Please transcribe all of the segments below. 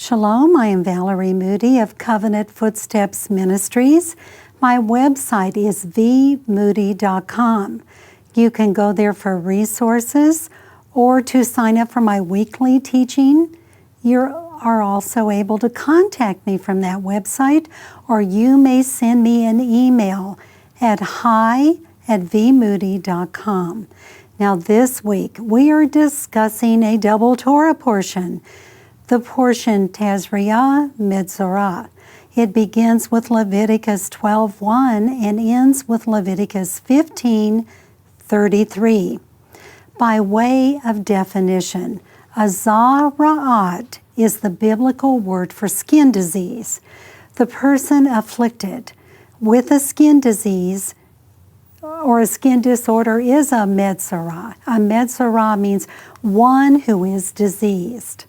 Shalom, I am Valerie Moody of Covenant Footsteps Ministries. My website is vmoody.com. You can go there for resources or to sign up for my weekly teaching. You are also able to contact me from that website, or you may send me an email at hi@vmoody.com. Now this week we are discussing a double Torah portion, the portion Tazria Metzora. It begins with Leviticus 12:1 and ends with Leviticus 15:33. By way of definition, a zara'at is the biblical word for skin disease. The person afflicted with a skin disease or a skin disorder is a Metzora. A Metzora means one who is diseased.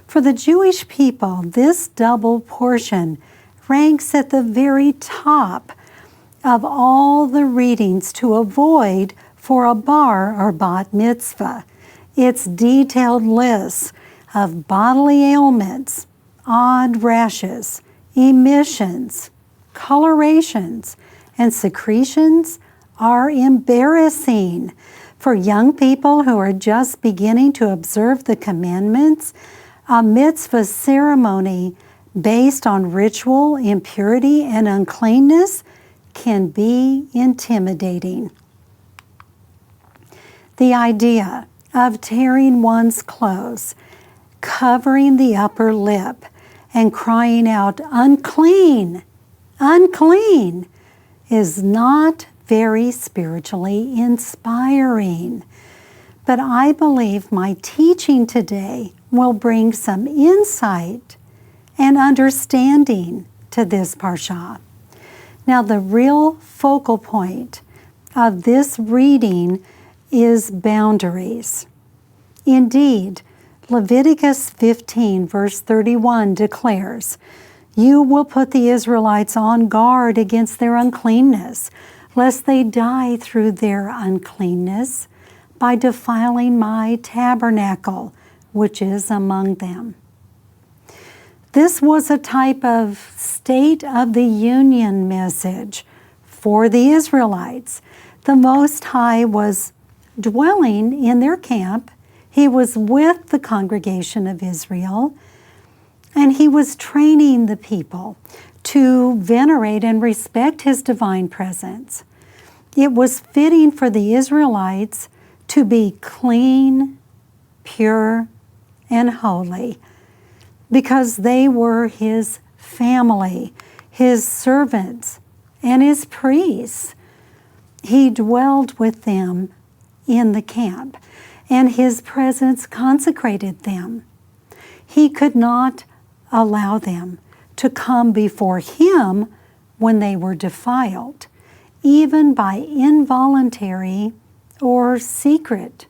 For the Jewish people, this double portion ranks at the very top of all the readings to avoid for a bar or bat mitzvah. Its detailed lists of bodily ailments, odd rashes, emissions, colorations, and secretions are embarrassing. For young people who are just beginning to observe the commandments, a mitzvah ceremony based on ritual impurity and uncleanness can be intimidating. The idea of tearing one's clothes, covering the upper lip, and crying out, "Unclean, unclean," is not very spiritually inspiring. But I believe my teaching today will bring some insight and understanding to this parsha. Now, the real focal point of this reading is boundaries. Indeed, Leviticus 15 verse 31 declares, "You will put the Israelites on guard against their uncleanness, lest they die through their uncleanness by defiling my tabernacle, which is among them." This was a type of State of the Union message for the Israelites. The Most High was dwelling in their camp. He was with the congregation of Israel, and he was training the people to venerate and respect his divine presence. It was fitting for the Israelites to be clean, pure, and holy, because they were his family, his servants, and his priests. He dwelled with them in the camp, and his presence consecrated them. He could not allow them to come before him when they were defiled, even by involuntary or secret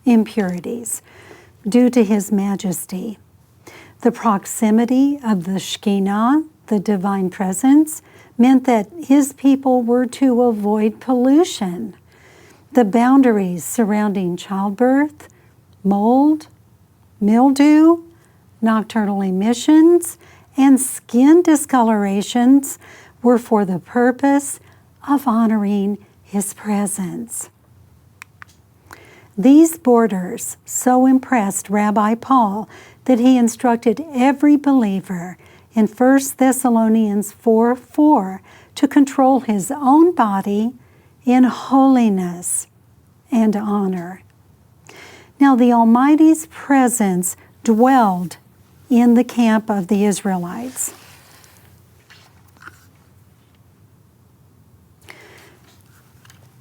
impurities, due to his majesty. The proximity of the Shekinah, the divine presence, meant that his people were to avoid pollution. The boundaries surrounding childbirth, mold, mildew, nocturnal emissions, and skin discolorations were for the purpose of honoring his presence. These borders so impressed Rabbi Paul that he instructed every believer in 1 Thessalonians 4:4 to control his own body in holiness and honor. Now the Almighty's presence dwelled in the camp of the Israelites.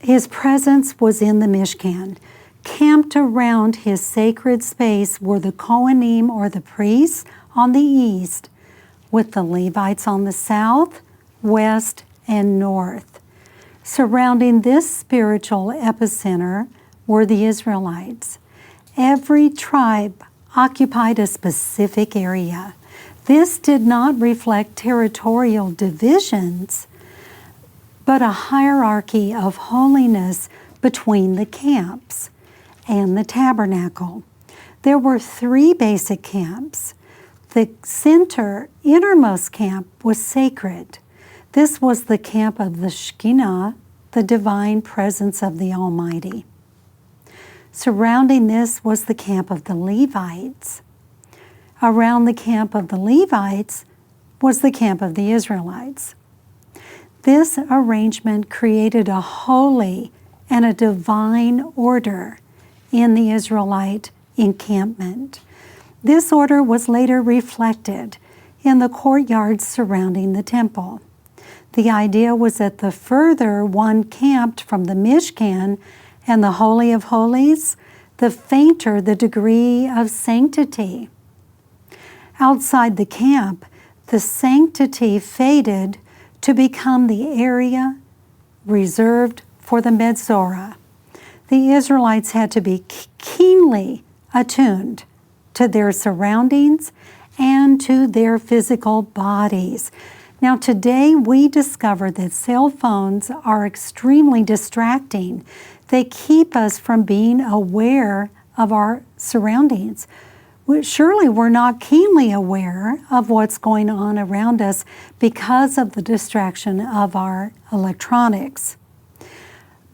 His presence was in the Mishkan. Camped around his sacred space were the Kohanim, or the priests, on the east, with the Levites on the south, west, and north. Surrounding this spiritual epicenter were the Israelites. Every tribe occupied a specific area. This did not reflect territorial divisions, but a hierarchy of holiness between the camps and the tabernacle. There were 3 basic camps: The center, innermost camp was sacred. This was the camp of the Shekinah, the divine presence of the Almighty. Surrounding this was the camp of the Levites. Around the camp of the Levites was the camp of the Israelites. This arrangement created a holy and a divine order in the Israelite encampment. This order was later reflected in the courtyards surrounding the temple. The idea was that the further one camped from the Mishkan and the Holy of Holies, the fainter the degree of sanctity. Outside the camp, the sanctity faded to become the area reserved for the Metzora. The Israelites had to be keenly attuned to their surroundings and to their physical bodies. Now today we discover that cell phones are extremely distracting. They keep us from being aware of our surroundings. Surely we're not keenly aware of what's going on around us because of the distraction of our electronics.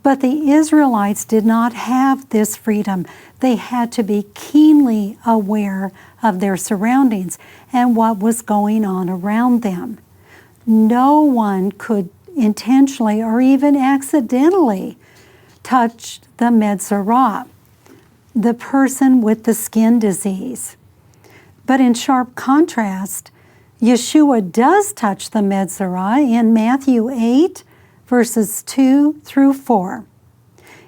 But the Israelites did not have this freedom. They had to be keenly aware of their surroundings and what was going on around them. No one could intentionally or even accidentally touch the Metzora, the person with the skin disease. But in sharp contrast, Yeshua does touch the Metzora in Matthew 8, verses 2 through 4.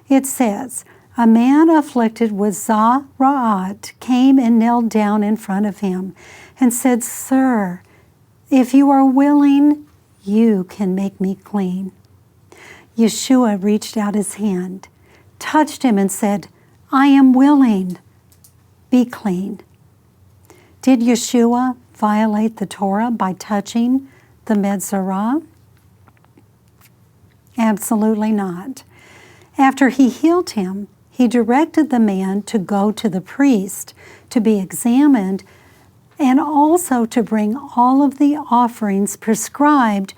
It says, "A man afflicted with Zah-Ra'at came and knelt down in front of him and said, 'Sir, if you are willing, you can make me clean.' Yeshua reached out his hand, touched him, and said, 'I am willing. Be clean.'" Did Yeshua violate the Torah by touching the Metzora? Absolutely not. After he healed him, he directed the man to go to the priest to be examined and also to bring all of the offerings prescribed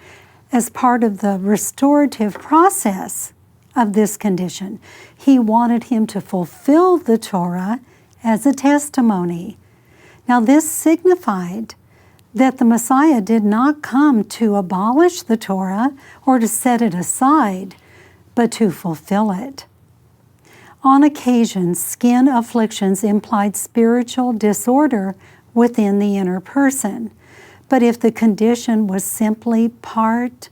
as part of the restorative process of this condition. He wanted him to fulfill the Torah as a testimony. Now this signified that the Messiah did not come to abolish the Torah or to set it aside, but to fulfill it. On occasion, skin afflictions implied spiritual disorder within the inner person. But if the condition was simply part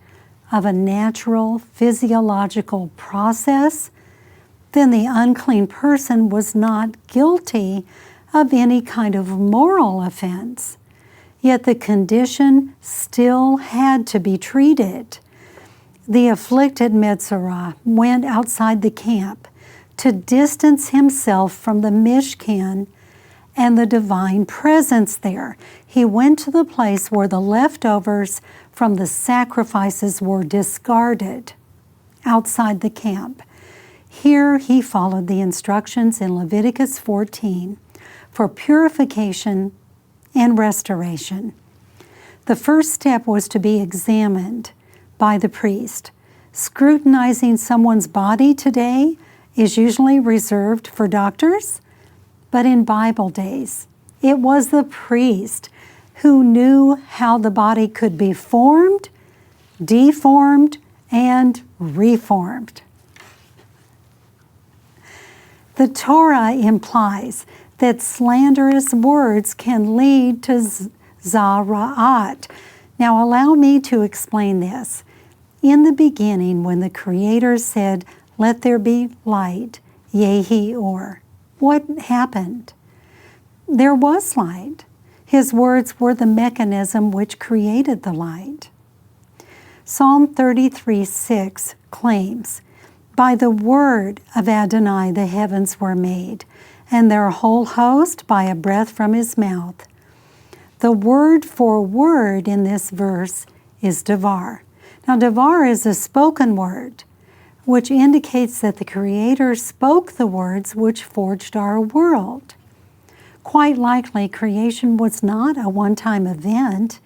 of a natural physiological process, then the unclean person was not guilty of any kind of moral offense. Yet the condition still had to be treated. The afflicted Metzora went outside the camp to distance himself from the Mishkan and the divine presence there. He went to the place where the leftovers from the sacrifices were discarded, outside the camp. Here he followed the instructions in Leviticus 14 for purification and restoration. The first step was to be examined by the priest. Scrutinizing someone's body today is usually reserved for doctors, but in Bible days, it was the priest who knew how the body could be formed, deformed, and reformed. The Torah implies that slanderous words can lead to Zah-Ra'at. Now allow me to explain this. In the beginning, when the Creator said, "Let there be light," Yehi Or, what happened? There was light. His words were the mechanism which created the light. Psalm 33:6 claims, "By the word of Adonai the heavens were made, and their whole host by a breath from his mouth." The word for word in this verse is devar. Now, devar is a spoken word, which indicates that the Creator spoke the words which forged our world. Quite likely, creation was not a one-time event.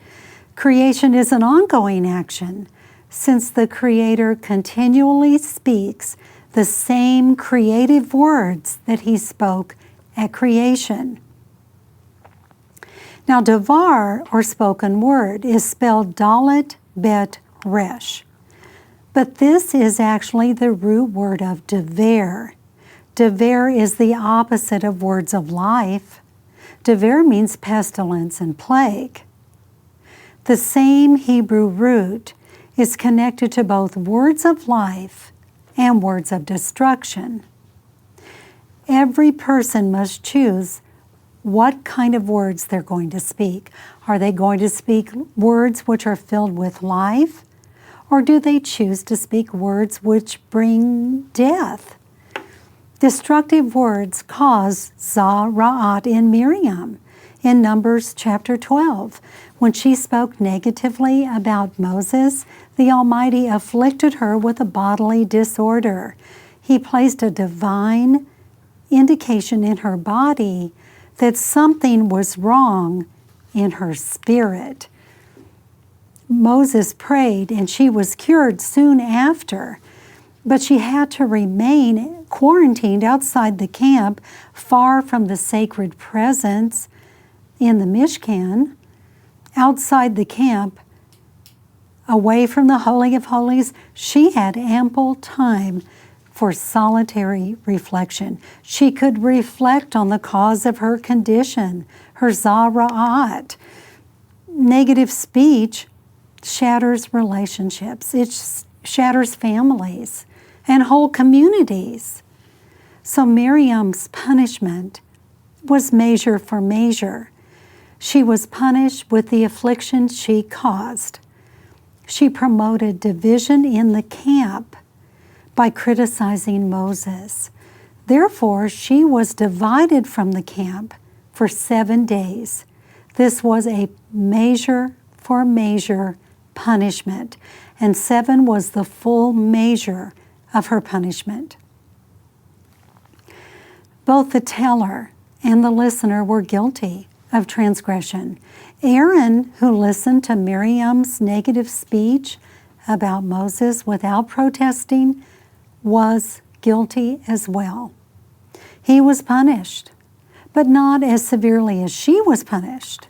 Creation is an ongoing action, since the Creator continually speaks the same creative words that He spoke at creation. Now, davar, or spoken word, is spelled dalet bet resh. But this is actually the root word of dever. Dever is the opposite of words of life. Dever means pestilence and plague. The same Hebrew root is connected to both words of life and words of destruction. Every person must choose what kind of words they're going to speak. Are they going to speak words which are filled with life? Or do they choose to speak words which bring death? Destructive words cause Zara'at in Miriam in Numbers chapter 12. When she spoke negatively about Moses, the Almighty afflicted her with a bodily disorder. He placed a divine indication in her body that something was wrong in her spirit. Moses prayed and she was cured soon after, but she had to remain quarantined outside the camp, far from the sacred presence in the Mishkan, outside the camp, away from the Holy of Holies. She had ample time for solitary reflection. She could reflect on the cause of her condition, her zara'at. Negative speech shatters relationships. It shatters families and whole communities. So Miriam's punishment was measure for measure. She was punished with the affliction she caused. She promoted division in the camp by criticizing Moses. Therefore, she was divided from the camp for 7 days. This was a measure for measure punishment, and 7 was the full measure of her punishment. Both the teller and the listener were guilty of transgression. Aaron, who listened to Miriam's negative speech about Moses without protesting, was guilty as well. He was punished, but not as severely as she was punished.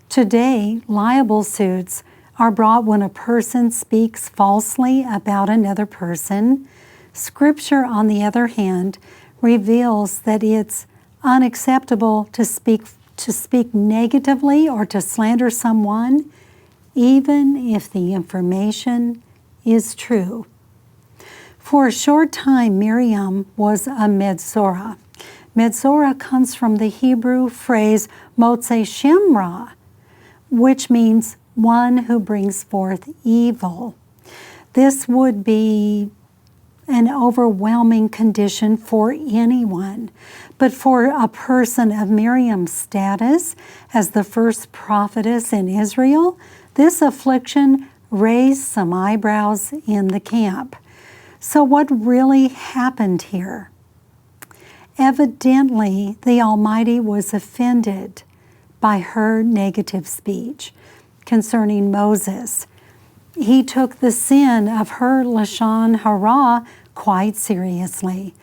Today, liable suits are brought when a person speaks falsely about another person. Scripture, on the other hand, reveals that it's unacceptable to speak negatively or to slander someone, even if the information is true. For a short time, Miriam was a Metzora. Metzora comes from the Hebrew phrase Motzei Shemra, which means one who brings forth evil. This would be an overwhelming condition for anyone. But for a person of Miriam's status as the first prophetess in Israel, this affliction raised some eyebrows in the camp. So what really happened here? Evidently, the Almighty was offended by her negative speech concerning Moses. He took the sin of her Lashon Hara quite seriously.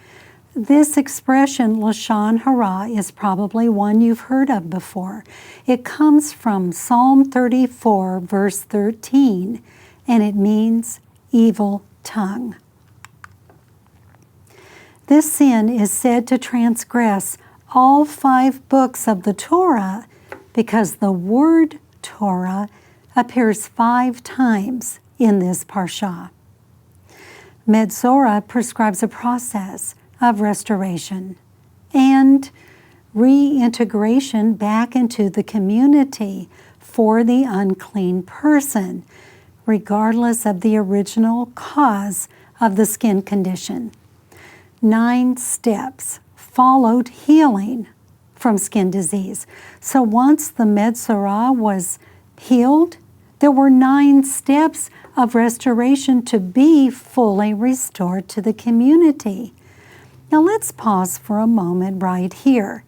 This expression, Lashon Hara, is probably one you've heard of before. It comes from Psalm 34, verse 13, and it means evil tongue. This sin is said to transgress all 5 books of the Torah because the word Torah appears 5 times in this parsha. Metzora prescribes a process of restoration and reintegration back into the community for the unclean person, regardless of the original cause of the skin condition. 9 steps followed healing from skin disease. So once the Metzora was healed, there were 9 steps of restoration to be fully restored to the community. Now let's pause for a moment right here.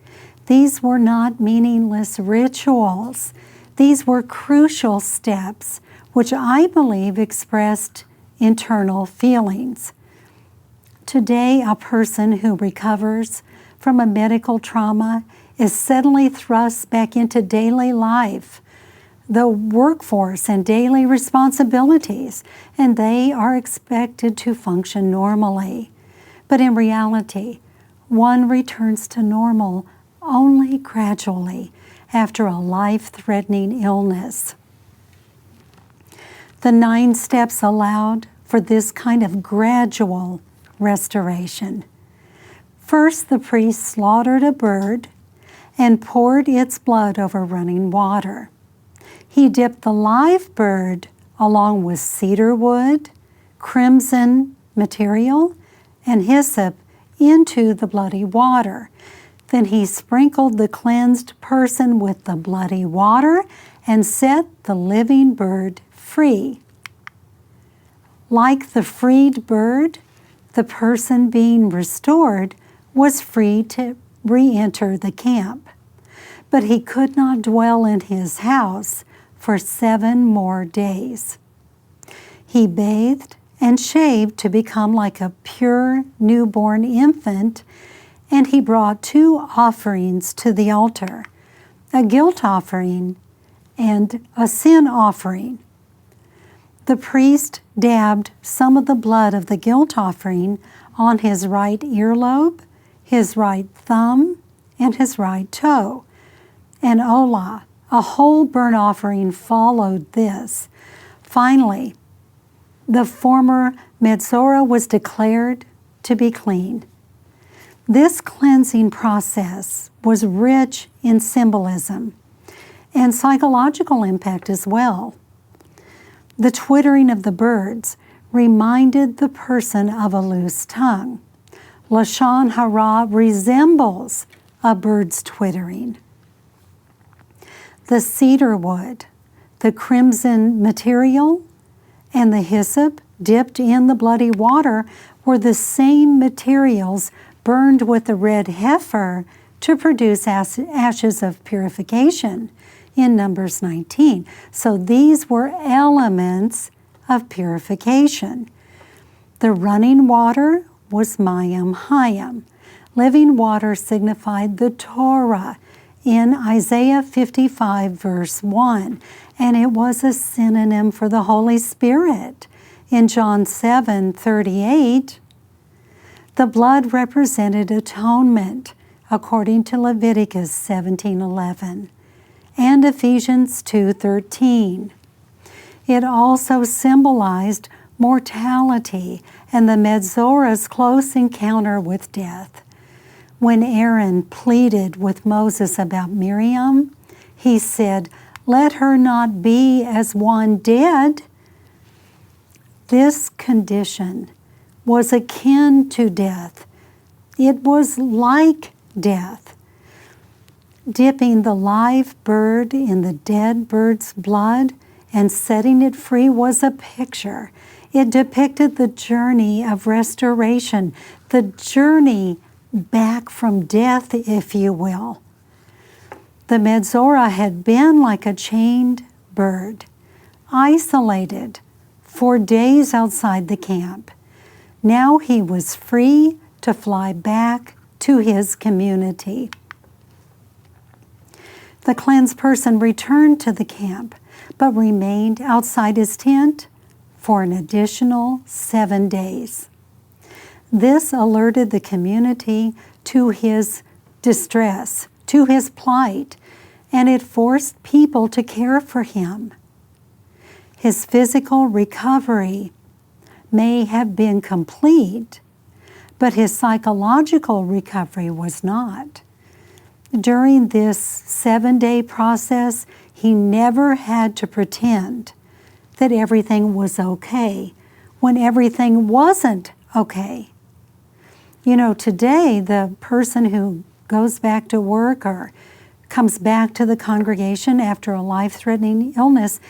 These were not meaningless rituals. These were crucial steps, which I believe expressed internal feelings. Today, a person who recovers from a medical trauma is suddenly thrust back into daily life, the workforce and daily responsibilities, and they are expected to function normally. But in reality, one returns to normal only gradually after a life-threatening illness. The 9 steps allowed for this kind of gradual restoration. First, the priest slaughtered a bird and poured its blood over running water. He dipped the live bird along with cedar wood, crimson material, and hyssop into the bloody water. Then he sprinkled the cleansed person with the bloody water and set the living bird free. Like the freed bird, the person being restored was free to re-enter the camp. But he could not dwell in his house for 7 more days. He bathed and shaved to become like a pure newborn infant, and he brought 2 offerings to the altar, a guilt offering and a sin offering. The priest dabbed some of the blood of the guilt offering on his right earlobe, his right thumb, and his right toe. And Olah, a whole burnt offering, followed this. Finally, the former Metzora was declared to be clean. This cleansing process was rich in symbolism and psychological impact as well. The twittering of the birds reminded the person of a loose tongue. Lashon hara resembles a bird's twittering. The cedar wood, the crimson material, and the hyssop dipped in the bloody water were the same materials burned with the red heifer to produce ashes of purification in Numbers 19. So these were elements of purification. The running water was Mayim Hayim. Living water signified the Torah in Isaiah 55 verse 1, and it was a synonym for the Holy Spirit. In John 7:38, the blood represented atonement according to Leviticus 17:11 and Ephesians 2:13. It also symbolized mortality and the Metzora's close encounter with death. When Aaron pleaded with Moses about Miriam, he said, "Let her not be as one dead." This condition was akin to death. It was like death. Dipping the live bird in the dead bird's blood and setting it free was a picture. It depicted the journey of restoration, the journey back from death, if you will. The Metzora had been like a chained bird, isolated for days outside the camp. Now he was free to fly back to his community. The cleansed person returned to the camp, but remained outside his tent for an additional 7 days. This alerted the community to his distress, to his plight, and it forced people to care for him. His physical recovery may have been complete, but his psychological recovery was not. During this 7-day process, he never had to pretend that everything was okay when everything wasn't okay. You know, today the person who goes back to work or comes back to the congregation after a life-threatening illness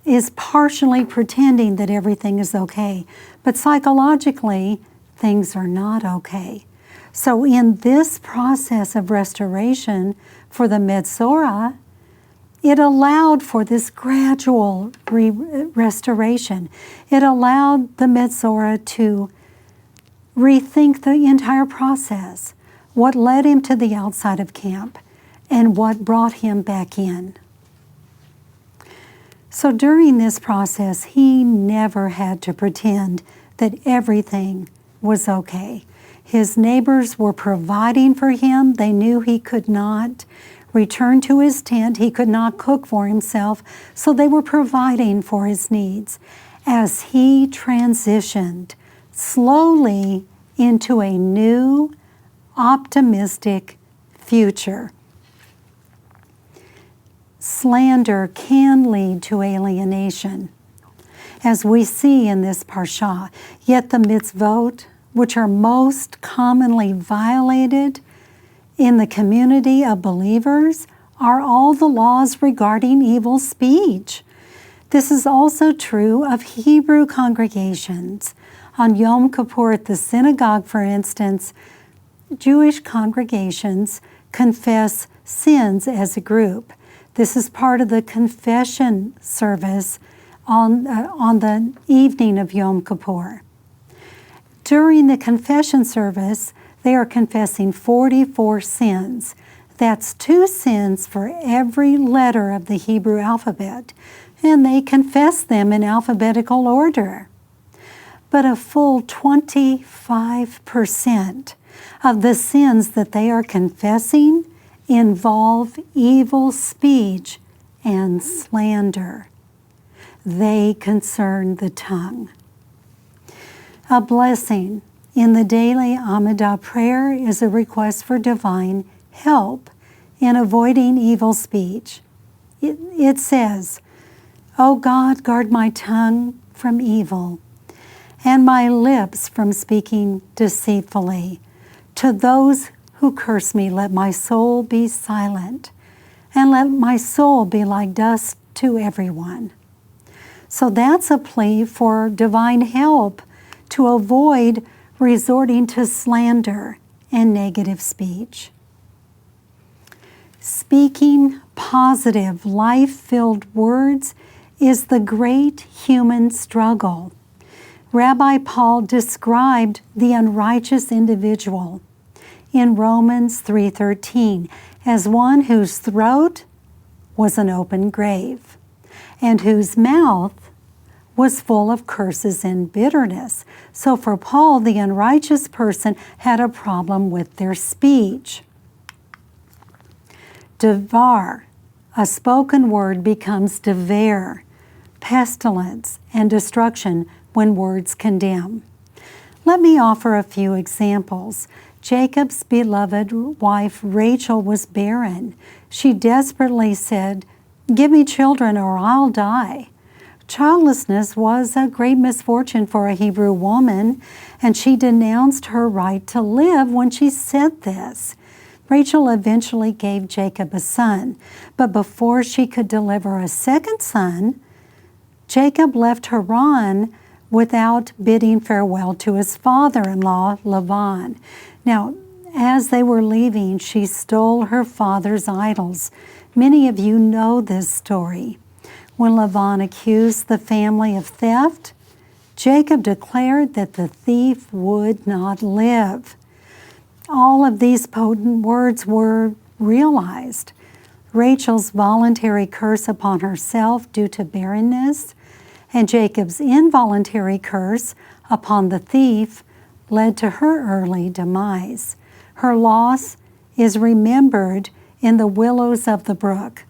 is partially pretending that everything is okay. But psychologically, things are not okay. So in this process of restoration for the Metzora, it allowed for this gradual restoration. It allowed the Metzora to rethink the entire process, what led him to the outside of camp, and what brought him back in. So during this process, he never had to pretend that everything was okay. His neighbors were providing for him. They knew he could not return to his tent. He could not cook for himself, so they were providing for his needs as he transitioned slowly into a new, optimistic future. Slander can lead to alienation, as we see in this parsha. Yet the mitzvot, which are most commonly violated in the community of believers, are all the laws regarding evil speech. This is also true of Hebrew congregations. On Yom Kippur at the synagogue, for instance, Jewish congregations confess sins as a group. This is part of the confession service on the evening of Yom Kippur. During the confession service, they are confessing 44 sins. That's 2 sins for every letter of the Hebrew alphabet, and they confess them in alphabetical order. But a full 25% of the sins that they are confessing involve evil speech and slander. They concern the tongue. A blessing in the daily Amidah prayer is a request for divine help in avoiding evil speech. It says, "O God, guard my tongue from evil and my lips from speaking deceitfully. To those who curse me, let my soul be silent, and let my soul be like dust to everyone." So that's a plea for divine help to avoid resorting to slander and negative speech. Speaking positive, life-filled words is the great human struggle. Rabbi Paul described the unrighteous individual in Romans 3:13 as one whose throat was an open grave and whose mouth was full of curses and bitterness. So for Paul, the unrighteous person had a problem with their speech. Devar, a spoken word, becomes dever, pestilence and destruction when words condemn. Let me offer a few examples. Jacob's beloved wife Rachel was barren. She desperately said, "Give me children or I'll die." Childlessness was a great misfortune for a Hebrew woman, and she denounced her right to live when she said this. Rachel eventually gave Jacob a son, but before she could deliver a second son, Jacob left Haran without bidding farewell to his father-in-law, Laban. Now, as they were leaving, she stole her father's idols. Many of you know this story. When Laban accused the family of theft, Jacob declared that the thief would not live. All of these potent words were realized. Rachel's voluntary curse upon herself due to barrenness, and Jacob's involuntary curse upon the thief led to her early demise. Her loss is remembered in the willows of the brook,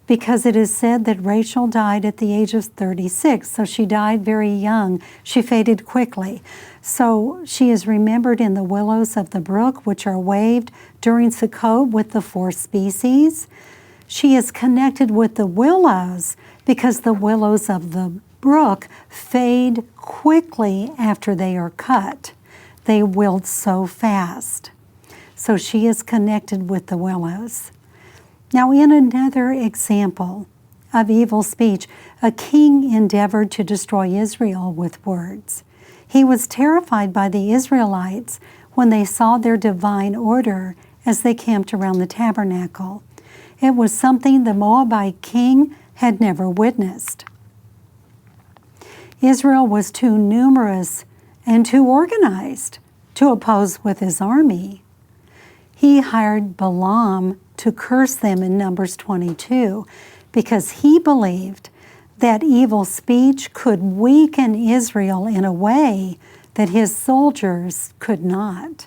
because it is said that Rachel died at the age of 36, so she died very young. She faded quickly. So she is remembered in the willows of the brook, which are waved during Sukkot with the 4 species. She is connected with the willows because the willows of the brook fade quickly after they are cut. They wilt so fast. So she is connected with the willows. Now, in another example of evil speech, a king endeavored to destroy Israel with words. He was terrified by the Israelites when they saw their divine order as they camped around the tabernacle. It was something the Moabite king had never witnessed. Israel was too numerous and too organized to oppose with his army. He hired Balaam to curse them in Numbers 22 because he believed that evil speech could weaken Israel in a way that his soldiers could not.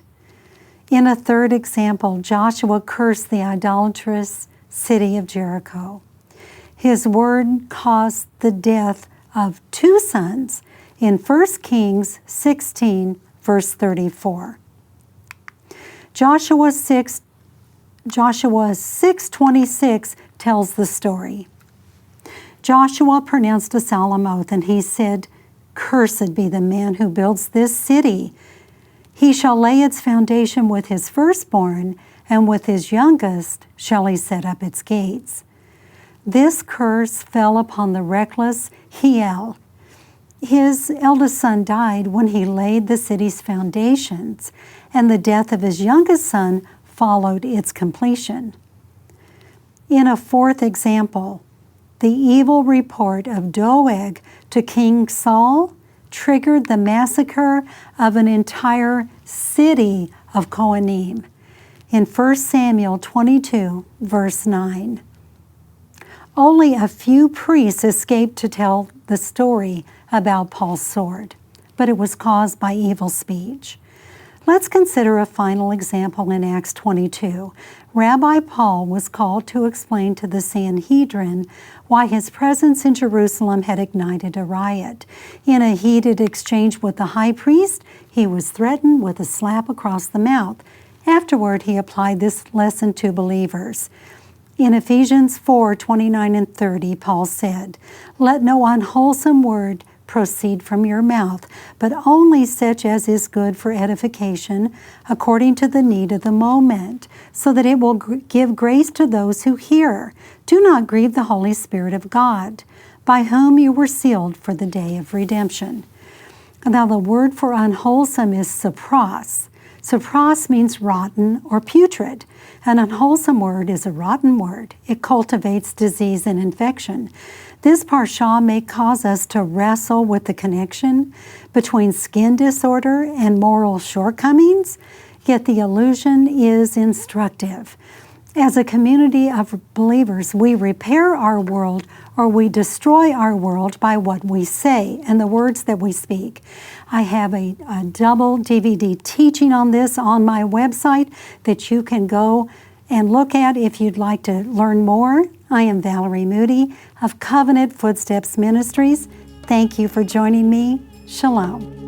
In a third example, Joshua cursed the idolatrous city of Jericho. His word caused the death of 2 sons in 1 Kings 16, verse 34. Joshua 6:26 tells the story. Joshua pronounced a solemn oath, and he said, "Cursed be the man who builds this city. He shall lay its foundation with his firstborn, and with his youngest shall he set up its gates." This curse fell upon the reckless Hiel. His eldest son died when he laid the city's foundations, and the death of his youngest son followed its completion. In a fourth example, the evil report of Doeg to King Saul triggered the massacre of an entire city of Kohanim in 1 Samuel 22, verse 9. Only a few priests escaped to tell the story about Paul's sword, but it was caused by evil speech. Let's consider a final example in Acts 22. Rabbi Paul was called to explain to the Sanhedrin why his presence in Jerusalem had ignited a riot. In a heated exchange with the high priest, he was threatened with a slap across the mouth. Afterward, he applied this lesson to believers. In Ephesians 4:29 and 30, Paul said, "Let no unwholesome word proceed from your mouth, but only such as is good for edification, according to the need of the moment, so that it will give grace to those who hear. Do not grieve the Holy Spirit of God, by whom you were sealed for the day of redemption." Now, the word for unwholesome is sapros. Sapros means rotten or putrid. An unwholesome word is a rotten word. It cultivates disease and infection. This parsha may cause us to wrestle with the connection between skin disorder and moral shortcomings, yet the allusion is instructive. As a community of believers, we repair our world or we destroy our world by what we say and the words that we speak. I have a double DVD teaching on this on my website that you can go and look at if you'd like to learn more. I am Valerie Moody of Covenant Footsteps Ministries. Thank you for joining me. Shalom.